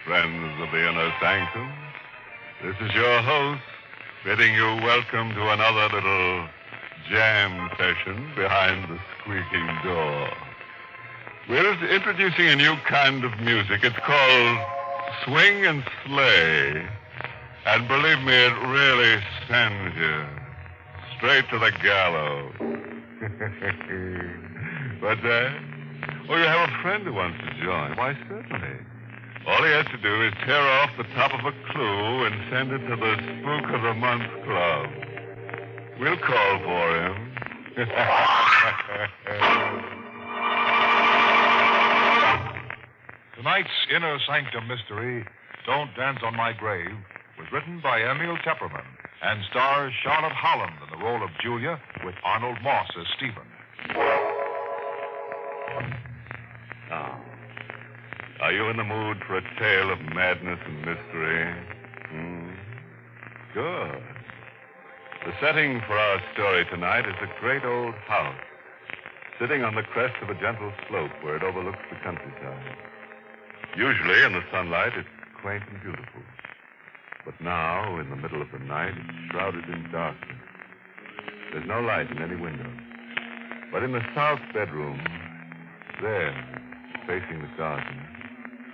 friends of the Inner Sanctum. This is your host, bidding you welcome to another little jam session behind the squeaking door. We're introducing a new kind of music. It's called Swing and Slay. And believe me, it really sends you straight to the gallows. But, you have a friend who wants to join. Why, certainly. All he has to do is tear off the top of a clue and send it to the Spook of the Month Club. We'll call for him. Tonight's Inner Sanctum mystery, Don't Dance on My Grave, was written by Emil Tepperman and stars Charlotte Holland in the role of Julia with Arnold Moss as Stephen. Now, are you in the mood for a tale of madness and mystery? Good. The setting for our story tonight is a great old house, sitting on the crest of a gentle slope where it overlooks the countryside. Usually, in the sunlight, it's quaint and beautiful. But now, in the middle of the night, it's shrouded in darkness. There's no light in any window. But in the south bedroom, there, facing the garden,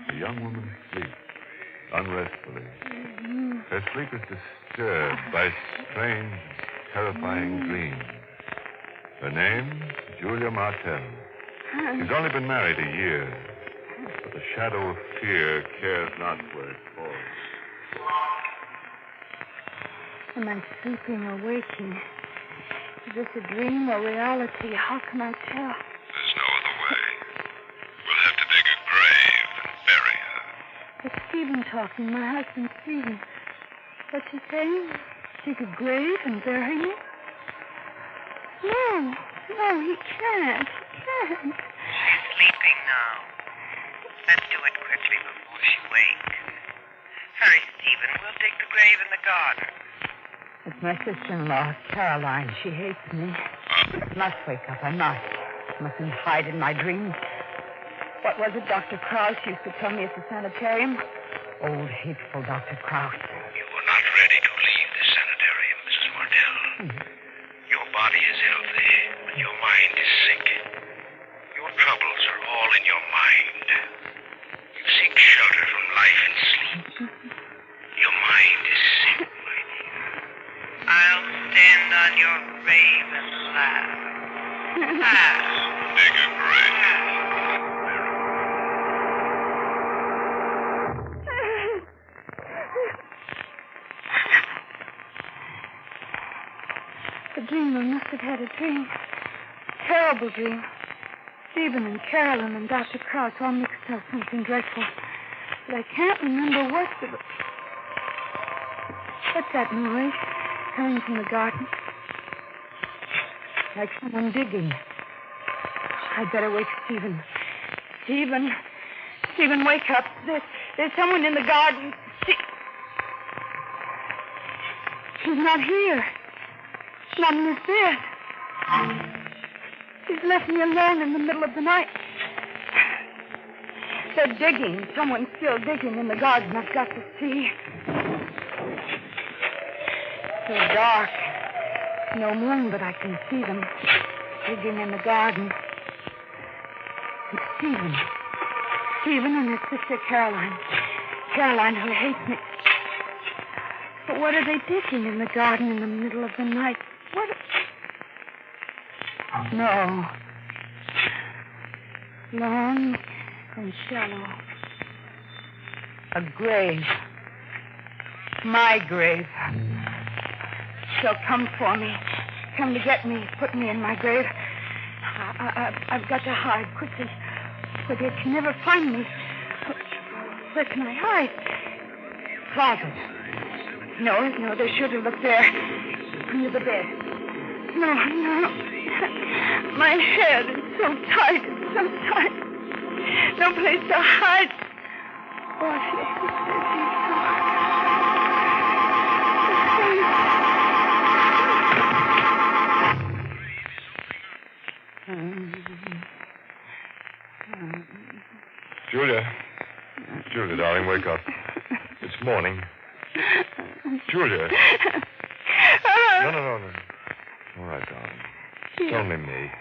a young woman sleeps unrestfully. Her sleep is disturbed by strange, terrifying dreams. Her name, Julia Martell. She's only been married a year, but the shadow of fear cares not where it falls. Am I sleeping or waking? Is this a dream or reality? How can I tell? There's no other way. We'll have to dig a grave and bury her. It's Stephen talking, my husband, Stephen. What's he saying? Dig a grave and bury me? No, he can't. She's sleeping now. Let's do it quickly before she wakes. Hurry, Stephen. We'll dig the grave in the garden. It's my sister-in-law, Caroline. She hates me. I must wake up. I mustn't hide in my dreams. What was it Dr. Krause used to tell me at the sanitarium? Old, hateful Dr. Krause. You are not ready to leave the sanitarium, Mrs. Martell. Your body is healthy, but your mind is sick. Your troubles are all in your mind. You seek shelter from life and sleep. Your mind is sick, my dear. I'll stand on your grave and laugh. Laugh. Dig a grave. The dreamer must have had a dream. Terrible dream. Stephen and Carolyn and Dr. Krause all mixed up something dreadful. But I can't remember what the... What's that noise coming from the garden? Like someone digging. I'd better wake Stephen. Stephen, wake up. There's someone in the garden. She's not here. Not in his bed. She's left me alone in the middle of the night. They're digging. Someone's still digging in the garden. I've got to see. So dark. No moon, but I can see them digging in the garden. It's Stephen and his sister Caroline. Caroline, who hates me. But what are they digging in the garden in the middle of the night? What? No. Long and shallow. A grave. My grave. She'll come for me. Come to get me. Put me in my grave. I've got to hide quickly. But they can never find me. Where can I hide? Closet. No, they should have looked there. Under the bed. No. My head is so tight. It's so tight. No place to hide. Oh, Julia. Julia, darling, wake up. It's morning. Julia. No. All right, darling. It's only me.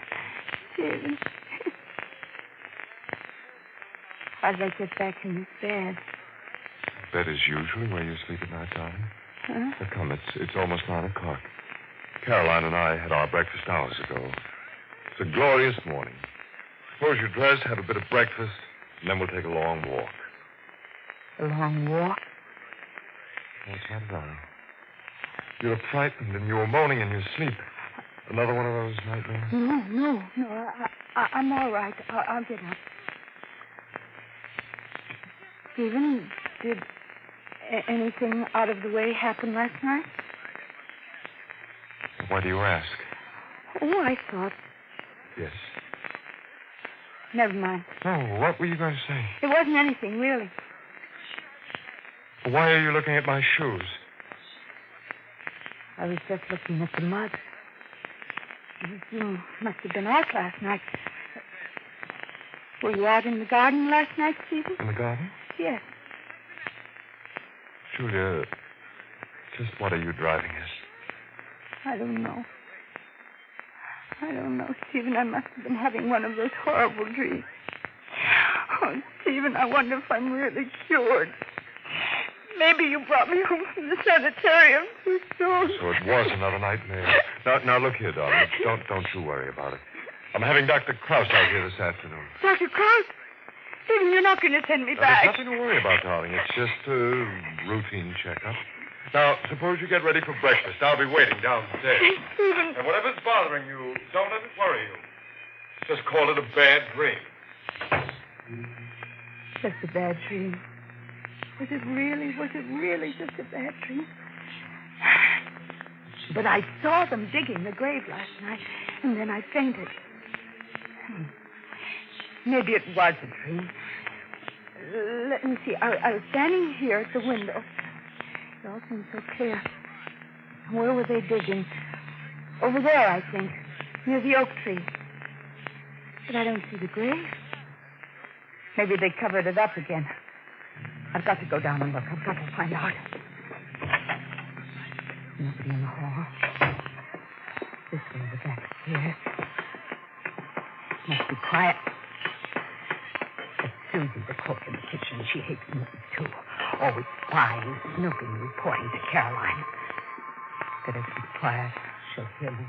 Stephen. How'd I get back in this bed? Bed as usual where you sleep at night, darling. Huh? Now, come, it's almost 9 o'clock. Caroline and I had our breakfast hours ago. It's a glorious morning. Suppose you dress, have a bit of breakfast, and then we'll take a long walk. A long walk? What's the matter, darling? You look frightened and you were moaning in your sleep. Another one of those nightmares? No. I'm all right. I'll get up. Stephen, did anything out of the way happen last night? Why do you ask? Oh, I thought. Yes. Never mind. Oh, what were you going to say? It wasn't anything, really. Why are you looking at my shoes? I was just looking at the mud. You must have been out last night. Were you out in the garden last night, Stephen? In the garden? Yes. Julia, just what are you driving at? I don't know, Stephen. I must have been having one of those horrible dreams. Oh, Stephen, I wonder if I'm really cured. Maybe you brought me home from the sanitarium too soon. So it was another nightmare. Now look here, darling. Don't you worry about it. I'm having Dr. Krause out here this afternoon. Dr. Krause? Stephen, you're not going to send me back. There's nothing to worry about, darling. It's just a routine checkup. Now, suppose you get ready for breakfast. I'll be waiting downstairs. Stephen. And whatever's bothering you, don't let it worry you. Just call it a bad dream. Just a bad dream. Was it really just a bad dream? But I saw them digging the grave last night, and then I fainted. Maybe it was a dream. Let me see. I was standing here at the window. It all seemed so clear. Where were they digging? Over there, I think, near the oak tree. But I don't see the grave. Maybe they covered it up again. I've got to go down and look. I've got to find out. Nobody in the hall. This way, the back stairs. Must be quiet. It's Susie, the cook in the kitchen. She hates me, too. Always spying, snooping, reporting to Caroline. Better keep quiet. She'll hear me.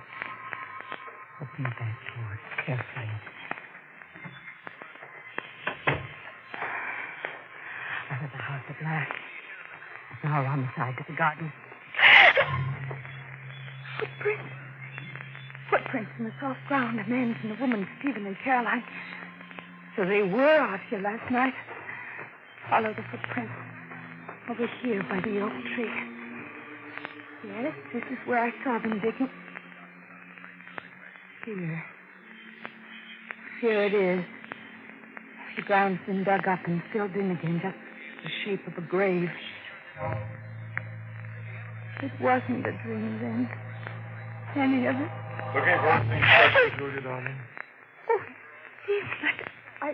Open the back door carefully. Out of the house at last. Now around the side to the garden. Footprints. Footprints in the soft ground. A man's and a woman's, Stephen and Caroline. So they were out here last night. Follow the footprints. Over here by the oak tree. Yes, this is where I saw them digging. Here it is. The ground's been dug up and filled in again, just the shape of a grave. It wasn't a dream then. Any of it. Looking for anything special, Julia, darling? Oh, Steve,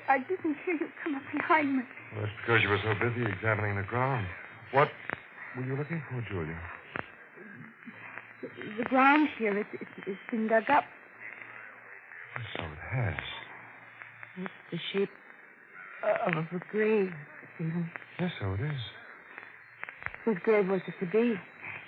I didn't hear you come up behind me. Well, that's because you were so busy examining the ground. What were you looking for, Julia? The ground here, it's been dug up. So it has. It's the shape of a grave, Stephen. Yes, so it is. Whose grave was it to be?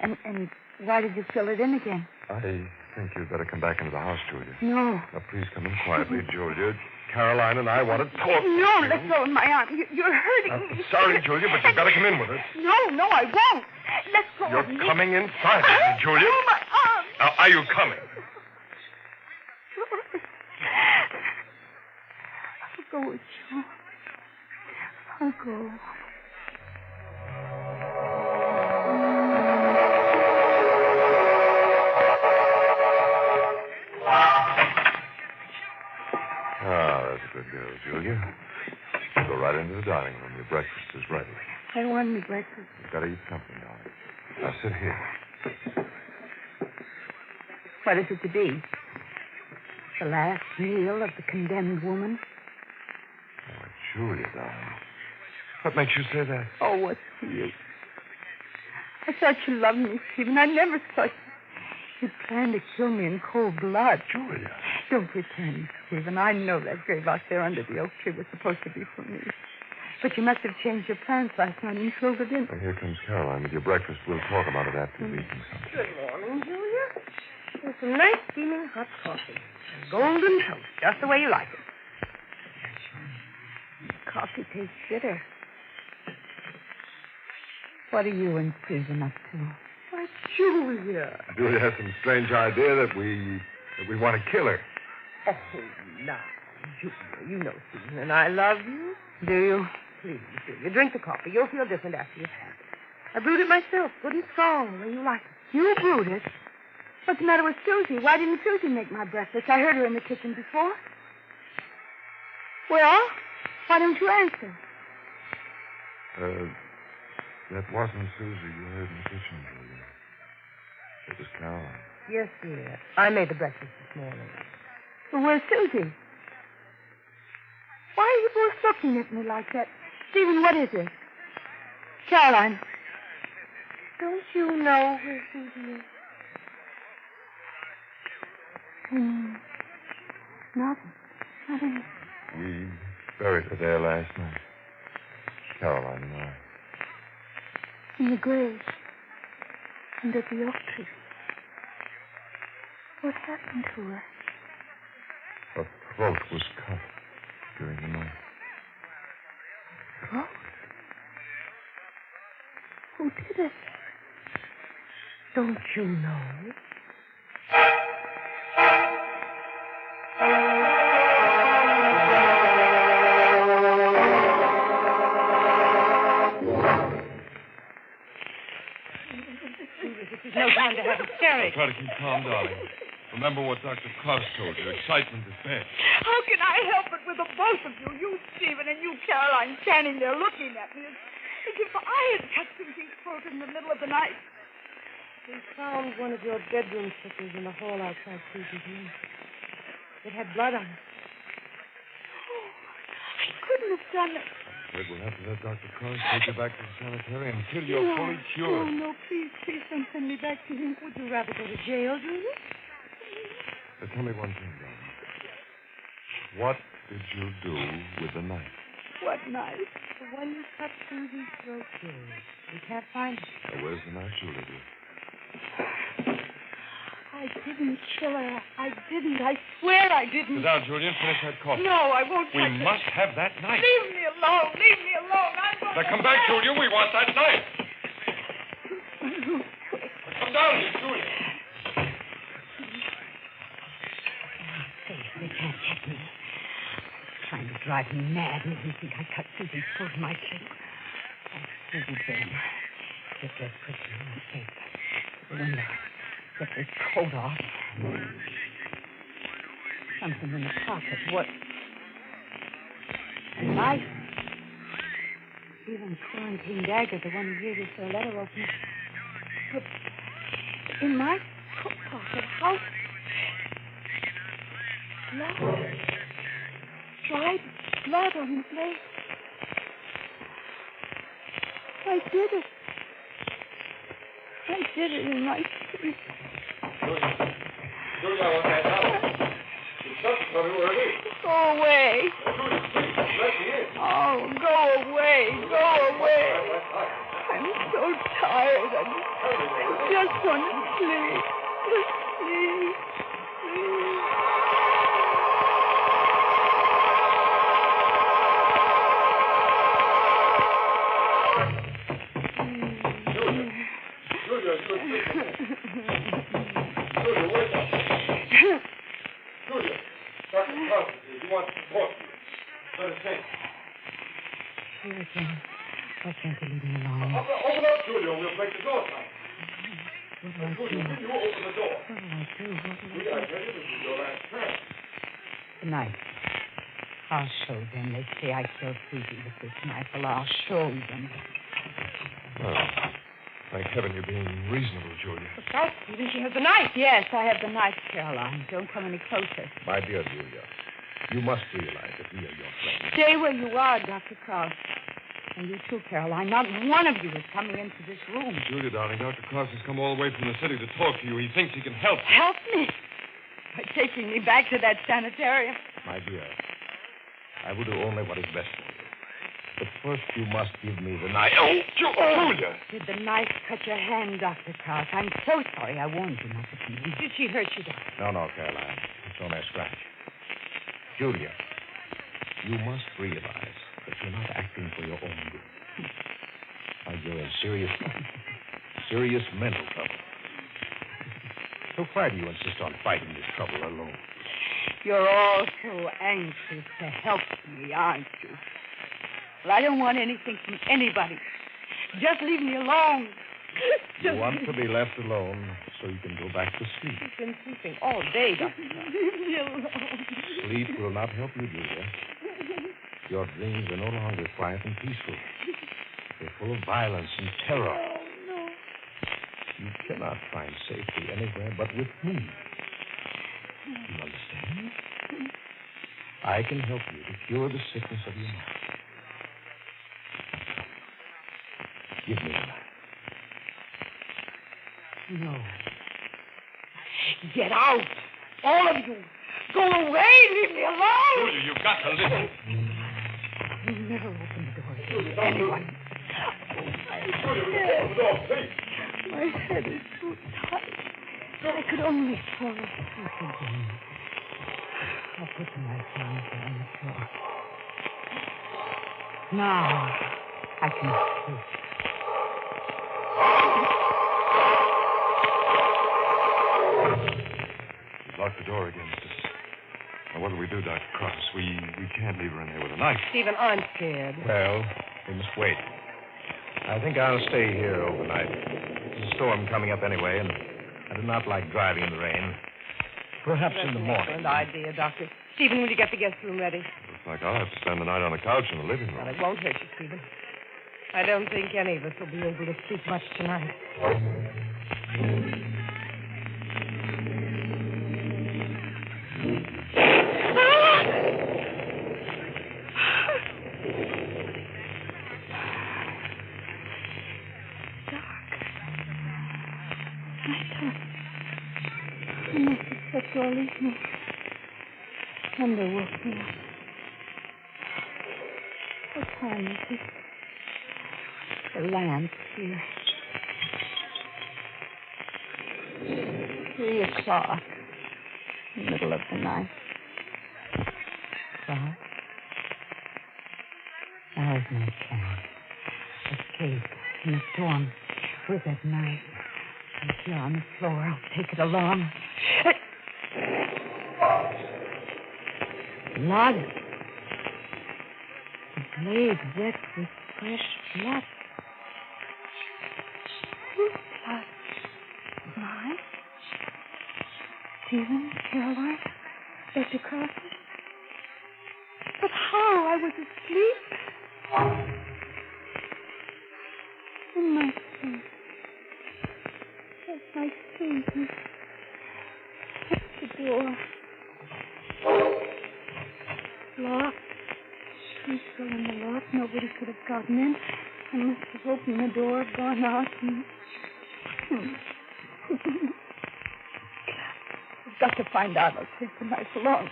And why did you fill it in again? I think you'd better come back into the house, Julia. No. Now, please come in quietly, Julia. Caroline and I want to talk. No, let go of my arm. You're hurting me. Sorry, Julia, but you've got to come in with us. No, I won't. Let go of me. You're coming inside with me, Julia. Oh, my arm. Now, are you coming? I'll go with you. I'll go. That's a good girl, Julia. Go right into the dining room. Your breakfast is ready. I don't want any breakfast. You've got to eat something, darling. Now, sit here. What is it to be? The last meal of the condemned woman? Oh, Julia, darling. What makes you say that? Oh, what's the use? I thought you loved me, Stephen. I never thought you planned to kill me in cold blood. Julia. Don't pretend, Stephen. I know that grave out there under the oak tree was supposed to be for me. But you must have changed your plans last night and filled it in. Well, here comes Caroline with your breakfast. We'll talk about it after you've eaten something. Good morning, Julia. There's some nice steaming hot coffee. And golden toast, just the way you like it. Coffee tastes bitter. What are you and Susan up to? Why, Julia. Julia has some strange idea that we want to kill her. Oh, now, Julia, you know Susan and I love you. Do you? Please, Julia, drink the coffee. You'll feel different after you've had it. I brewed it myself, good and strong, the way you like it. You brewed it? What's the matter with Susie? Why didn't Susie make my breakfast? I heard her in the kitchen before. Well, why don't you answer? That wasn't Susie you heard in the kitchen, Julia. It was Caroline. Yes, dear. I made the breakfast this morning. Well, where's Susie? Why are you both looking at me like that? Stephen, what is it? Caroline. Don't you know where Susie is? Nothing. We buried her there last night. Caroline and I. In the grave. Under the oak tree. What happened to her? Her throat was cut during the night. Throat? Who did it? Don't you know? This is no time to have hysterics. Try to keep calm, darling. Remember what Dr. Klaus told you. Excitement is bad. How can I help it with the both of you? You, Stephen, and you, Caroline, standing there looking at me as if I had cut Susie's throat in the middle of the night. We found one of your bedroom slippers in the hall outside Susie's room. It had blood on it. Oh, I couldn't have done it. I'm afraid we'll have to let Dr. Klaus take you back to the sanitarium until you're fully cured. No, please don't send me back to him. Would you rather go to jail, do you? Now, tell me one thing, darling. What did you do with the knife? What knife? The one you cut Susie's throat with. We can't find it. Now, where's the knife, Julia, dear? I didn't kill her. I didn't. I swear I didn't. Sit down, Julia, and finish that coffee. No, I won't We touch it. must have that knife. Leave me alone. Leave me alone. I'm going Now, to come back, die. Julia. We want that knife. Come down here, Julia. They can't get me. Trying to drive me mad, and you think I cut Susie's throat in my sleep. Oh, Susie, Ben. Get dressed quickly and escape. To the window. Get this coat off. Something in the pocket. What? A knife. Even quarantine dagger, the one you used for a letter opener. But in my coat pocket, how? Blood. Dried blood on the blade. I did it. I did it in my sleep. Julia, I want that knife. Tell me where it is. Go away. Oh, go away. Go away. I'm so tired. I just want to sleep. Just sleep. Please. Julia, wake up. Julia, Dr. Klaus, he wants to talk to you. Let us in. Here again. Why can't you leave me alone? Open up, Julia. We'll break the door down. What do I do? Julia, you open the door. What do I do? We got to tell you, this is your last chance. The knife. I'll show them. They say I killed Susie with this knife. Well, I'll show them. Well, thank heaven you're being reasonable, Julia. Look out, Stephen. She has the knife. Yes, I have the knife, Caroline. Don't come any closer. My dear Julia, you must realize that we are your friends. Stay where you are, Dr. Krause. And you too, Caroline. Not one of you is coming into this room. Julia, darling, Dr. Cross has come all the way from the city to talk to you. He thinks he can help. Help me? By taking me back to that sanitarium? My dear, I will do only what is best for you. But first you must give me the knife. Oh, Julia! Did the knife cut your hand, Dr. Krause? I'm so sorry. I warned you not to see me. Did she hurt you, Doctor? No, Caroline. It's only a scratch. Julia, you must realize that you're not acting for your own good. You're in serious mental trouble. So why do you insist on fighting this trouble alone? You're all so anxious to help me, aren't you? Well, I don't want anything from anybody. Just leave me alone. You want to be left alone so you can go back to sleep. I've been sleeping all day, Dr. Krause. Leave me alone. Sleep will not help you, Julia. Your dreams are no longer quiet and peaceful. They're full of violence and terror. Oh, no. You cannot find safety anywhere but with me. You understand? I can help you to cure the sickness of your mind. Give me the knife. No. Get out. All of you. Go away. Leave me alone. Julia, you've got to listen. You never open the door to anyone. My head is so tight. I could only fall asleep again. I'll put the knife down on the floor. Now I can sleep. We've locked the door against us. Now, what do we do, Dr. Cross? We can't leave her in there with a knife. Stephen, I'm scared. Well, we must wait. I think I'll stay here overnight. There's a storm coming up anyway, and I do not like driving in the rain. Perhaps in the morning. Excellent idea, Doctor. Stephen, will you get the guest room ready? Looks like I'll have to spend the night on the couch in the living room. Well, it won't hurt you, Stephen. I don't think any of us will be able to sleep much tonight. I must have slept all evening. Thunder woke me up. What time is it? The lamp's here. 3 o'clock. Middle of the night. Well, now is my plan. Escape in the storm with that knife. It's here on the floor. I'll take it along. Blood. The blade wet with fresh blood. Whose blood? Mine? Stephen, Caroline, Dr. Cross. But how? I was asleep. In my sleep. That's my sleep. The door. Locked. She's still in the lock. Nobody could have gotten in. I must have opened the door, gone out, and... I've got to find out. I'll take the knife along.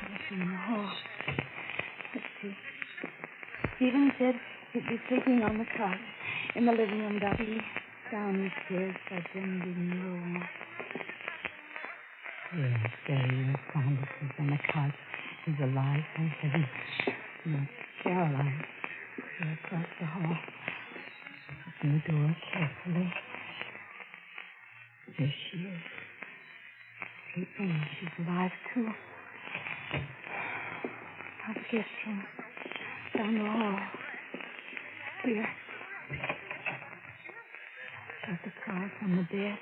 What's in the hall? Let's see. Stephen said he'd be sleeping on the couch in the living room, down the stairs by bending room. Yes, there he is. Found us. He's on the couch. He's alive, thank heaven. Now, Caroline, she's across the hall. Open the door carefully. There she is. Sleeping. She's alive, too. Now, the guest room. Down the hall. Here. Dr. Cross on the bed.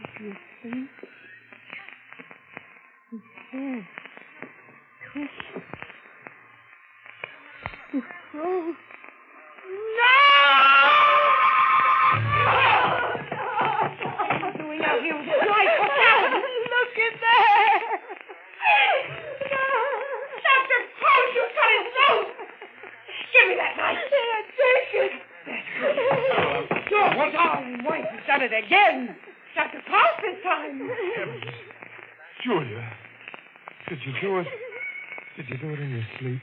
Is he asleep? His head twisted. He froze. No! What are you doing out here with your life? Look at there! No! done it again. Dr. Cross this time. Heavens. Julia. Did you do it? Did you do it in your sleep?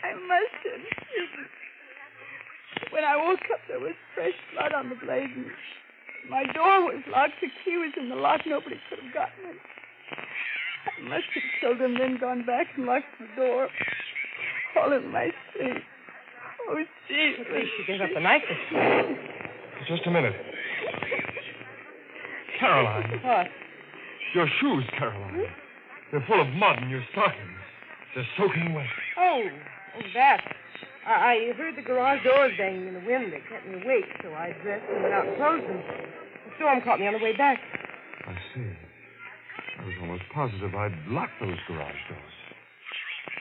I must have. When I woke up, there was fresh blood on the blade, and my door was locked. The key was in the lock. Nobody could have gotten it. I must have killed him, then gone back and locked the door. All in my sleep. Oh, Jesus. At least she gave up the knife. Just a minute. Caroline. What? Your shoes, Caroline. They're full of mud in your stockings. They're soaking wet. Oh, that. I heard the garage doors banging in the wind. They kept me awake, so I dressed and went out and closed them. The storm caught me on the way back. I see. I was almost positive I'd locked those garage doors.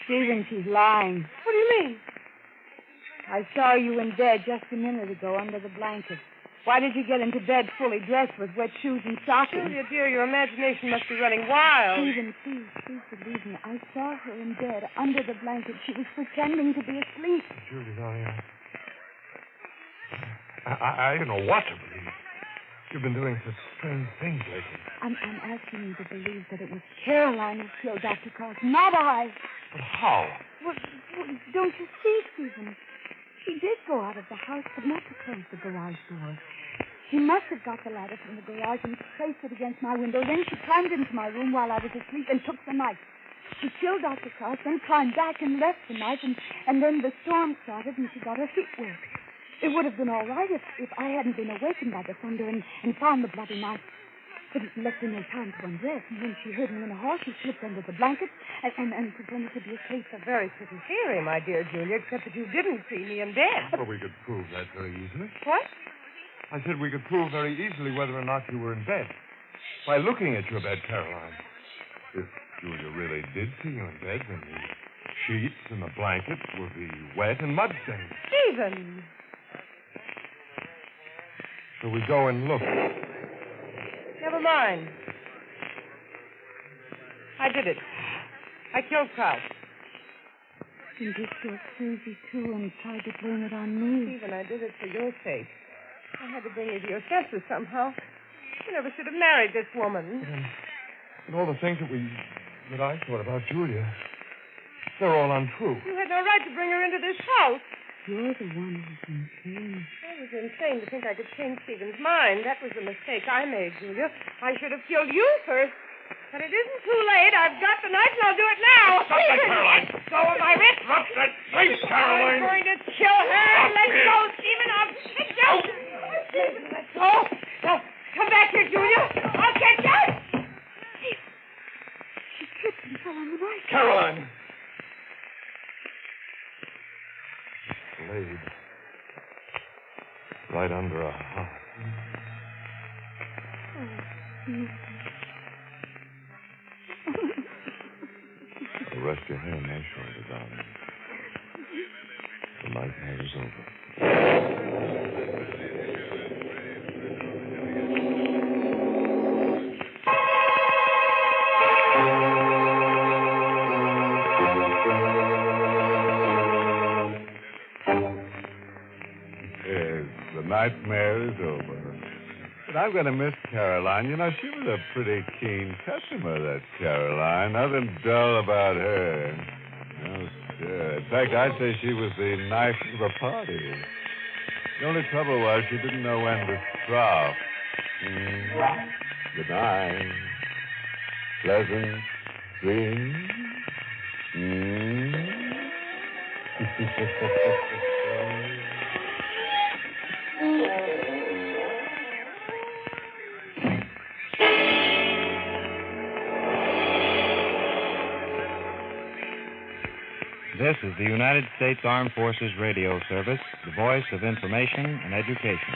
Stephen, she's lying. What do you mean? I saw you in bed just a minute ago under the blanket. Why did you get into bed fully dressed with wet shoes and stockings? Julia, dear, your imagination must be running wild. Stephen, please believe me. I saw her in bed under the blanket. She was pretending to be asleep. Julia, I don't know what to believe. You've been doing such strange things lately. I'm asking you to believe that it was Caroline who killed Dr. Cross, not I. But how? Well, don't you see, Stephen? She did go out of the house, but not to close the garage door. She must have got the ladder from the garage and placed it against my window. Then she climbed into my room while I was asleep and took the knife. She killed Dr. Cross, then climbed back and left the knife, and then the storm started and she got her feet wet. It would have been all right if I hadn't been awakened by the thunder and found the bloody knife. But it left her no time to undress. And when she heard me in the hall, she slipped under the blanket and pretended to be asleep. A very pretty theory, my dear Julia, except that you didn't see me in bed. Well, we could prove that very easily. What? I said we could prove very easily whether or not you were in bed. By looking at your bed, Caroline. If Julia really did see you in bed, then the sheets and the blanket would be wet and mud-stained. Stephen! So we go and look. Never mind. I did it. I killed Kraus. And you feel crazy, too, and tried to blame it on me. Stephen, I did it for your sake. I had to bring you to your senses somehow. You never should have married this woman. And all the things that I thought about Julia, they're all untrue. You had no right to bring her into this house. You're the one who's insane. I was insane to think I could change Stephen's mind. That was the mistake I made, Julia. I should have killed you first. But it isn't too late. I've got the knife, and I'll do it now. Stop that, Caroline. Go with my wrist. Drop that face, Caroline. I'm going to kill her. Let go, Stephen. I'll get you. Stephen, let go. Now, come back here, Julia. I'll get you. She tripped and fell on the knife. Caroline. Blade. Right under her heart. Rest your hand on my shoulder, darling. The nightmare is over. Yes, the nightmare is over. But I'm going to miss Caroline. You know, she was a pretty keen customer, that Caroline. Nothing dull about her. No, sir. In fact, I'd say she was the nicest of the party. The only trouble was she didn't know when to stop. Good night. Pleasant dreams. This is the United States Armed Forces Radio Service, the voice of information and education.